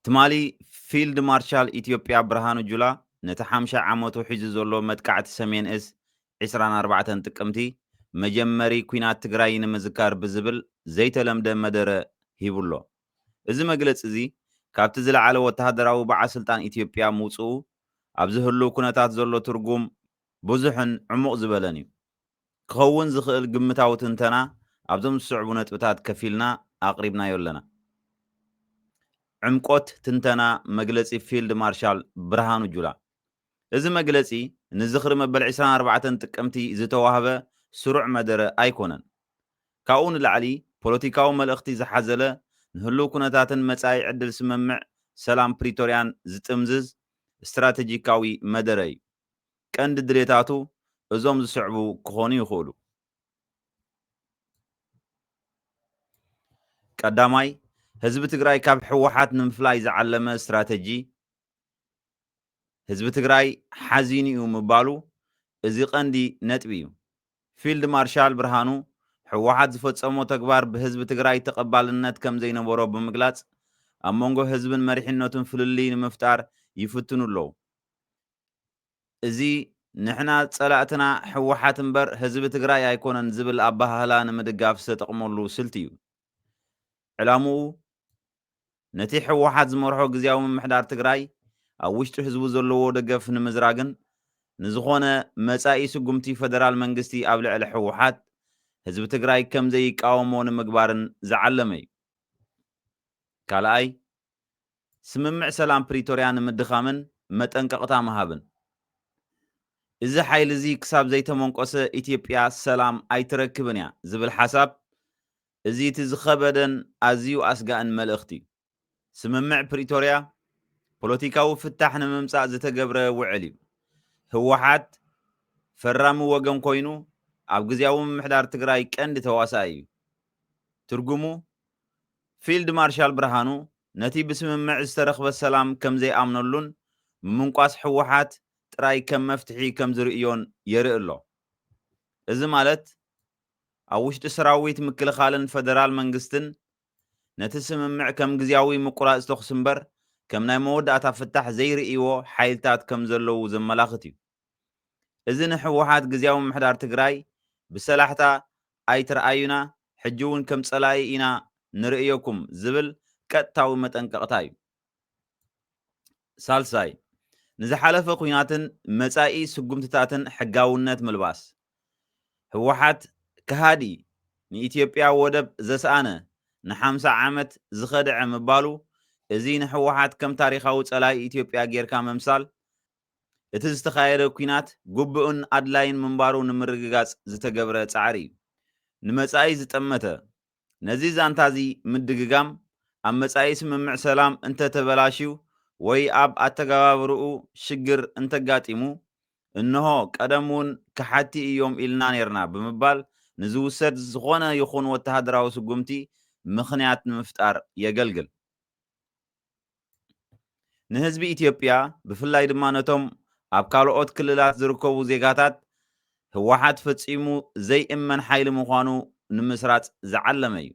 ትማሊ ፊልድ ማርሻል ኢትዮጵያ ብርሃኑ ጁላ ነቲ 50 ዓመቱ ሒዙ ዘሎ መጥቃዕቲ ሰሜን እዝ 24 ጥቅምቲ መጀመሪ ኩናት ትግራይ ንምዝካር ብዝብል ዘይተለምደ መደረ ሂቡሎ። እዚ መግለፂ እዚ ካብቲ ዝለዓለ ወተሃደራዊ በዓል ስልጣን ኢትዮጵያ ምውፅኡ ኣብ ዝህሉ ኩነታት ዘሎ ትርጉም ብዙሕን ዕሙቕ ዝበለን እዩ። ክኸውን ዝኽእል ግምታዊ ትንተና ኣብዞም ዝስዕቡ ነጥብታት ከፊልና ኣቕሪብናዮ ኣለና። ዕምቆት ትንተና መግለፂ ፊልድ ማርሻል ብርሃኑ ጁላ እዚ መግለፂ ንዝኽሪ መበል 24 ጥቅምቲ ዝተዋህበ ስሩዕ መደረ ኣይኮነን። ካብኡ ንላዕሊ ፖለቲካዊ መልእኽቲ ዝሓዘለ ንህልው ኩነታትን መጻኢ ዕድል ስምምዕ ሰላም ፕሪቶርያን ዝጥምዝዝ ስትራቴጂካዊ መደረ እዩ። ቀንዲ ድሌታቱ እዞም ዝስዕቡ ክኾኑ ይኽእሉ። ቀዳማይ ህዝቢ ትግራይ ካብ ሕወሓት ንምፍላይ ዝዓለመ ስትራቴጂ ህዝቢ ትግራይ ሓዚኑ እዩ ምባሉ እዚ ቀንዲ ነጥቢ እዩ። ፊልድ ማርሻል ብርሃኑ ሕወሓት ዝፈጸሞ ተግባር ብህዝቢ ትግራይ ተቐባልነት ከም ዘይነበሮ ብምግላጽ ኣብ መንጎ ህዝብን መሪሕነቱን ፍልልይ ንምፍጣር ይፍትኑ ኣለዉ። እዚ ንሕና ጸላእትና ሕወሓት እምበር ህዝቢ ትግራይ ኣይኮነን ዝብል ኣባህላ ንምድጋፍ ዝተጠቕመሉ ስልቲ እዩ። ዕላምኡ ነቲ ሕወሓት ዝመርሖ ግዝያዊ ምምሕዳር ትግራይ ኣብ ውሽጢ ህዝቡ ዘለዎ ደገፍ ንምዝራግን ንዝኾነ መጻኢ ስጉምቲ ፌደራል መንግስቲ ኣብ ልዕሊ ሕወሓት ህዝቢ ትግራይ ከም ዘይቃወሞ ንምግባርን ዝዓለመ እዩ። ካልኣይ ስምምዕ ሰላም ፕሪቶርያ ንምድኻምን መጠንቀቕታ ምሃብን እዚ ሓይሊ እዚ ክሳብ ዘይተመንቆሰ ኢትዮጵያ ሰላም ኣይትረክብን እያ ዝብል ሓሳብ እዚ እቲ ዝኸበደን ኣዝዩ ኣስጋእን መልእኽቲ እዩ። ስምምዕ ፕሪቶርያ ፖለቲካዊ ፍታሕ ንምምጻእ ዝተገብረ ውዕል እዩ። ህወሓት ፈራሚ ወገን ኮይኑ ኣብ ግዝያዊ ምምሕዳር ትግራይ ቀንዲ ተዋሳኢ እዩ። ትርጉሙ ፊልድ ማርሻል ብርሃኑ ነቲ ብስምምዕ ዝተረኽበ ሰላም ከም ዘይኣምነሉን ምንቋስ ሕወሓት ጥራይ ከም መፍትሒ ከም ዝርእዮን የርኢ ኣሎ። እዚ ማለት ኣብ ውሽጢ ሰራዊት ምክልኻልን ፌደራል መንግስትን ነቲ ስምምዕ ከም ግዝያዊ ምቁራጽ ተኹስ እምበር ከም ናይ መወዳእታ ፍታሕ ዘይርእይዎ ሓይልታት ከም ዘለዉ ዘመላኽት እዩ። እዚ ንሕወሓት ግዝያዊ ምምሕዳር ትግራይ ብሰላሕታ ኣይትረኣዩና ሕጂ እውን ከም ጸላኢ ኢና ንርእየኩም ዝብል ቀጥታዊ መጠንቀቕታ እዩ። ሳልሳይ ንዝሓለፈ ኩናትን መጻኢ ስጉምትታትን ሕጋውነት ምልባስ ህወሓት ከሃዲ ንኢትዮጵያ ወደብ ዘስኣነ ን50 ዓመት ዝኸድዐ ምባሉ እዚ ንሕወሓት ከም ታሪኻዊ ጸላኢ ኢትዮጵያ ጌርካ ምምሳል እቲ ዝተኻየደ ኩናት ጉቡእን ኣድላይን ምንባሩ ንምርግጋጽ ዝተገብረ ጻዕሪ እዩ። ንመጻኢ ዝጠመተ ነዚ ዛንታ እዚ ምድግጋም ኣብ መጻኢ ስምምዕ ሰላም እንተተበላሽዩ ወይ ኣብ ኣተገባብርኡ ሽግር እንተጋጢሙ እንሆ ቀደም እውን ክሓቲ እዮም ኢልና ነርና ብምባል ንዝውሰድ ዝኾነ ይኹን ወተሃደራዊ ስጉምቲ ምኽንያት ንምፍጣር የገልግል። ንህዝቢ ኢትዮጵያ ብፍላይ ድማ ነቶም ኣብ ካልኦት ክልላት ዝርከቡ ዜጋታት ህወሓት ፈጺሙ ዘይእመን ሓይሊ ምዃኑ ንምስራጽ ዝዓለመ እዩ።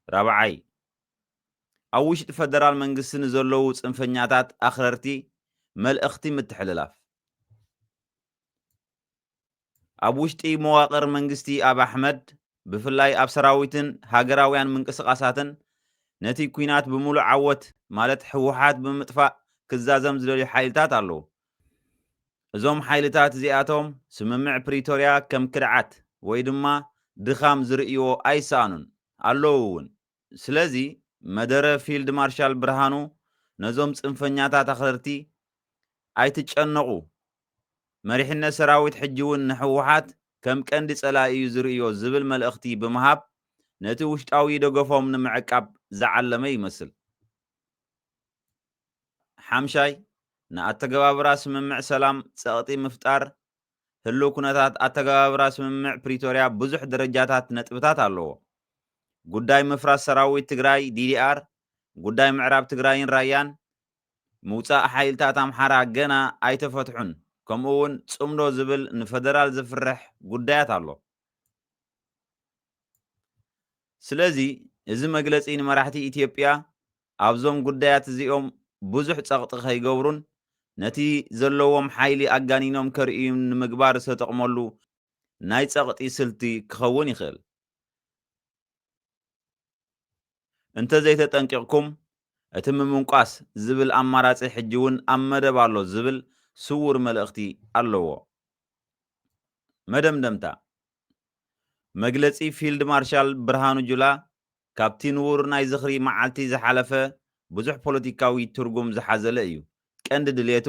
ራብዓይ ኣብ ውሽጢ ፌደራል መንግስቲ ንዘለዉ ጽንፈኛታት ኣኽረርቲ መልእኽቲ ምትሕልላፍ ኣብ ውሽጢ መዋቕር መንግስቲ ኣብ ኣሕመድ ብፍላይ ኣብ ሰራዊትን ሃገራውያን ምንቅስቓሳትን ነቲ ኩናት ብምሉእ ዓወት ማለት ሕወሓት ብምጥፋእ ክዛዘም ዝደልዩ ሓይልታት ኣለዉ። እዞም ሓይልታት እዚኣቶም ስምምዕ ፕሪቶርያ ከም ክድዓት ወይ ድማ ድኻም ዝርእይዎ ኣይሰኣኑን ኣለዉ እውን። ስለዚ መደረ ፊልድ ማርሻል ብርሃኑ ነዞም ጽንፈኛታት ኣኽረርቲ ኣይትጨነቑ፣ መሪሕነት ሰራዊት ሕጂ እውን ንሕወሓት ከም ቀንዲ ጸላኢ እዩ ዝርእዮ ዝብል መልእኽቲ ብምሃብ ነቲ ውሽጣዊ ደገፎም ንምዕቃብ ዝዓለመ ይመስል። ሓምሻይ ንኣተገባብራ ስምምዕ ሰላም ጸቕጢ ምፍጣር ህልው ኩነታት ኣተገባብራ ስምምዕ ፕሪቶርያ ብዙሕ ደረጃታት ነጥብታት ኣለዎ። ጉዳይ ምፍራስ ሰራዊት ትግራይ ዲዲኣር፣ ጉዳይ ምዕራብ ትግራይን ራያን፣ ምውፃእ ሓይልታት ኣምሓራ ገና ኣይተፈትሑን፣ ከምኡ እውን ጽምዶ ዝብል ንፌደራል ዝፍርሕ ጉዳያት ኣሎ። ስለዚ እዚ መግለፂ ንመራሕቲ ኢትዮጵያ ኣብዞም ጉዳያት እዚኦም ብዙሕ ጸቕጢ ከይገብሩን ነቲ ዘለዎም ሓይሊ ኣጋኒኖም ከርእዩ ንምግባር ዝተጠቕመሉ ናይ ጸቕጢ ስልቲ ክኸውን ይኽእል። እንተዘይተጠንቂቕኩም እቲ ምምንቋስ ዝብል ኣማራጺ ሕጂ እውን ኣብ መደብ ኣሎ ዝብል ስውር መልእኽቲ ኣለዎ። መደምደምታ መግለጺ ፊልድ ማርሻል ብርሃኑ ጁላ ካብቲ ንቡር ናይ ዝኽሪ መዓልቲ ዝሓለፈ ብዙሕ ፖለቲካዊ ትርጉም ዝሓዘለ እዩ። ቀንዲ ድሌቱ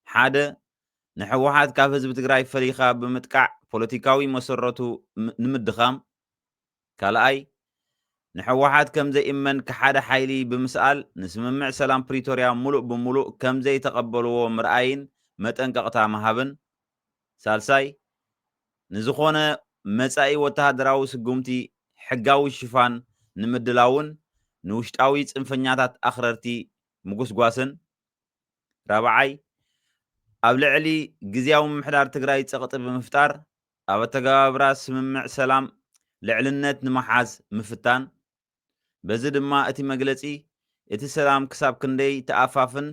ሓደ ንሕወሓት ካብ ህዝቢ ትግራይ ፈሊኻ ብምጥቃዕ ፖለቲካዊ መሰረቱ ንምድኻም፣ ካልኣይ ንሕወሓት ከም ዘይእመን ክሓደ ሓይሊ ብምስኣል ንስምምዕ ሰላም ፕሪቶርያ ሙሉእ ብምሉእ ከም ዘይተቐበልዎ ምርኣይን መጠንቀቕታ መሃብን፣ ሳልሳይ ንዝኾነ መጻኢ ወተሃደራዊ ስጉምቲ ሕጋዊ ሽፋን ንምድላውን ንውሽጣዊ ጽንፈኛታት ኣኽረርቲ ምጉስጓስን፣ ራብዓይ ኣብ ልዕሊ ግዝያዊ ምምሕዳር ትግራይ ጸቕጢ ብምፍጣር ኣብ ኣተገባብራ ስምምዕ ሰላም ልዕልነት ንምሓዝ ምፍታን። በዚ ድማ እቲ መግለጺ እቲ ሰላም ክሳብ ክንደይ ተኣፋፍን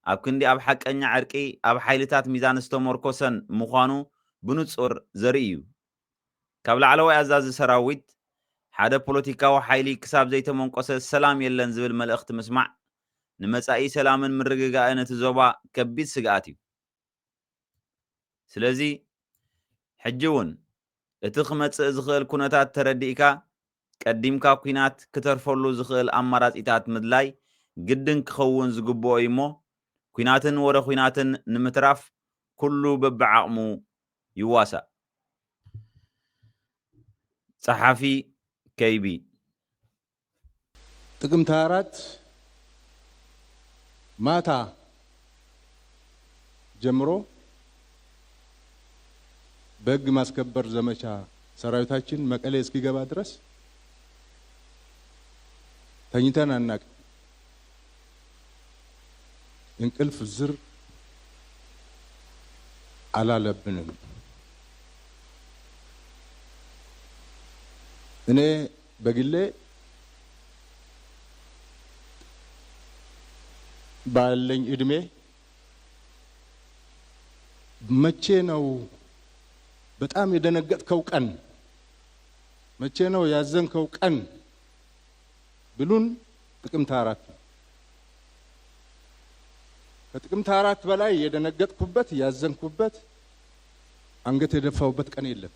ኣብ ክንዲ ኣብ ሓቀኛ ዕርቂ ኣብ ሓይልታት ሚዛን ዝተመርኮሰን ምዃኑ ብንጹር ዘርኢ እዩ። ካብ ላዕለዋይ ኣዛዚ ሰራዊት ሓደ ፖለቲካዊ ሓይሊ ክሳብ ዘይተመንቆሰ ሰላም የለን ዝብል መልእኽቲ ምስማዕ ንመጻኢ ሰላምን ምርግጋእን እቲ ዞባ ከቢድ ስግኣት እዩ። ስለዚ ሕጂ እውን እቲ ክመጽእ ዝኽእል ኩነታት ተረዲእካ ቀዲምካ ኩናት ክተርፈሉ ዝኽእል ኣማራጺታት ምድላይ ግድን ክኸውን ዝግብኦ እዩ እሞ ኩናትን ወረ ኩናትን ንምትራፍ ኩሉ በብዓቕሙ ይዋሳእ። ጸሓፊ ከይቢ ጥቅምት 4 ማታ ጀምሮ በሕግ ማስከበር ዘመቻ ሰራዊታችን መቀሌ እስኪገባ ድረስ ተኝተን አናውቅም። እንቅልፍ ዝር አላለብንም። እኔ በግሌ ባለኝ እድሜ መቼ ነው በጣም የደነገጥከው ቀን፣ መቼ ነው ያዘንከው ቀን ብሉን ጥቅምት 4 ነው። ከጥቅምት 4 በላይ የደነገጥኩበት ያዘንኩበት አንገት የደፋውበት ቀን የለም።